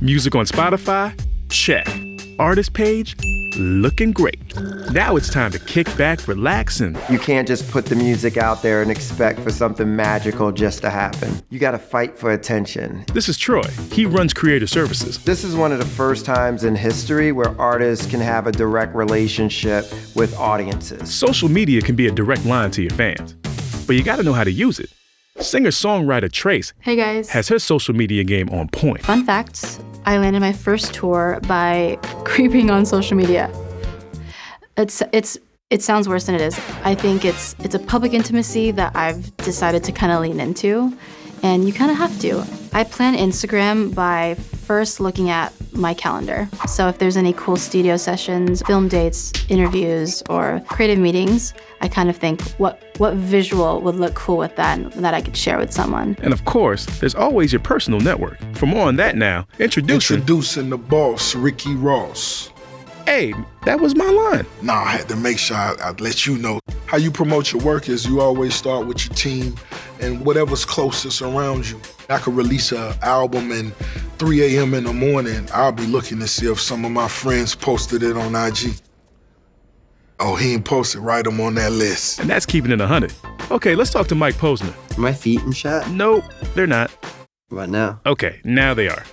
Music on Spotify? Check. Artist page? Looking great. Now it's time to kick back, relax, and... You can't just put the music out there and expect for something magical just to happen. You gotta fight for attention. This is Troy. He runs Creator Services. This is one of the first times in history where artists can have a direct relationship with audiences. Social media can be a direct line to your fans, but you gotta know how to use it. Singer-songwriter Trace Hey guys. has her social media game on point. Fun fact, I landed my first tour by creeping on social media. It sounds worse than it is. I think it's a public intimacy that I've decided to kind of lean into, and you kind of have to. I plan Instagram by first looking at my calendar. So if there's any cool studio sessions, film dates, interviews, or creative meetings, I kind of think what visual would look cool with that and that I could share with someone. And of course, there's always your personal network. For more on that now, introducing the boss, Ricky Ross. Hey, that was my line. Nah, I had to make sure I'd let you know. How you promote your work is you always start with your team and whatever's closest around you. I could release an album and 3 a.m. in the morning, I'll be looking to see if some of my friends posted it on IG. Oh, he ain't posted, write him on that list. And that's keeping it 100. Okay, let's talk to Mike Posner. Are my feet in shot? Nope, they're not. What now? Okay, now they are.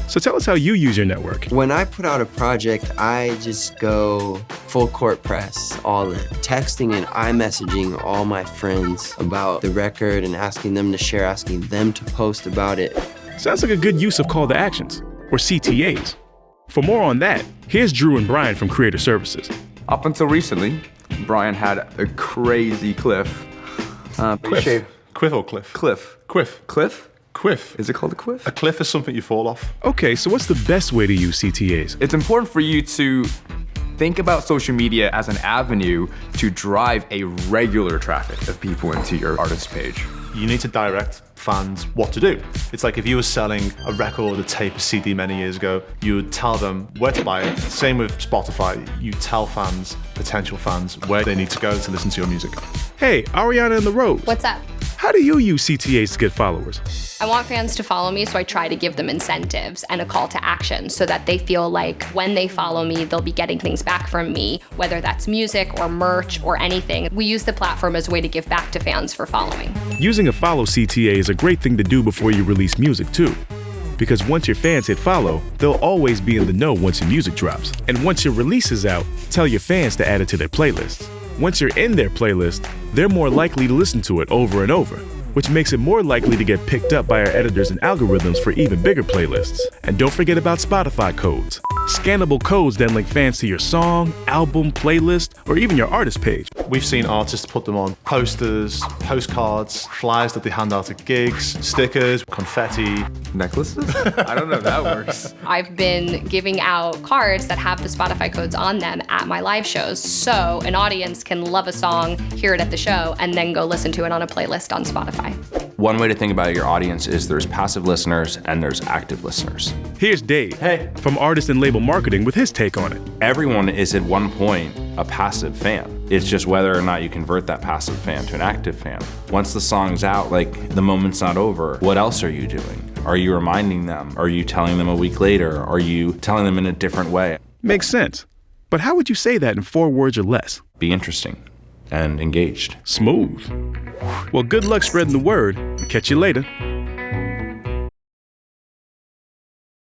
So tell us how you use your network. When I put out a project, I just go full court press, all in. Texting and iMessaging all my friends about the record and asking them to share, asking them to post about it. Sounds like a good use of call to actions, or CTAs. For more on that, here's Drew and Brian from Creator Services. Up until recently, Brian had a crazy cliff. Cliff. Quiff or cliff? Cliff. Quiff. Cliff? Quiff. Is it called a cliff? A cliff is something you fall off. Okay, so what's the best way to use CTAs? It's important for you to think about social media as an avenue to drive a regular traffic of people into your artist page. You need to direct fans what to do. It's like if you were selling a record, a tape, a CD many years ago, you would tell them where to buy it. Same with Spotify. You tell fans, potential fans, where they need to go to listen to your music. Hey, Ariana in the Rose. What's up? How do you use CTAs to get followers? I want fans to follow me, so I try to give them incentives and a call to action so that they feel like when they follow me, they'll be getting things back from me, whether that's music or merch or anything. We use the platform as a way to give back to fans for following. Using a follow CTA is a great thing to do before you release music too. Because once your fans hit follow, they'll always be in the know once your music drops. And once your release is out, tell your fans to add it to their playlists. Once you're in their playlist, they're more likely to listen to it over and over, which makes it more likely to get picked up by our editors and algorithms for even bigger playlists. And don't forget about Spotify codes. Scannable codes then link fans to your song, album, playlist, or even your artist page. We've seen artists put them on posters, postcards, flyers that they hand out at gigs, stickers, confetti. Necklaces? I don't know if that works. I've been giving out cards that have the Spotify codes on them at my live shows, so an audience can love a song, hear it at the show, and then go listen to it on a playlist on Spotify. One way to think about your audience is there's passive listeners and there's active listeners. Here's Dave from Artist and Label Marketing with his take on it. Everyone is at one point a passive fan. It's just whether or not you convert that passive fan to an active fan. Once the song's out, like the moment's not over, what else are you doing? Are you reminding them? Are you telling them a week later? Are you telling them in a different way? Makes sense. But how would you say that in 4 words or less? Be interesting and engaged. Smooth. Well, good luck spreading the word. Catch you later.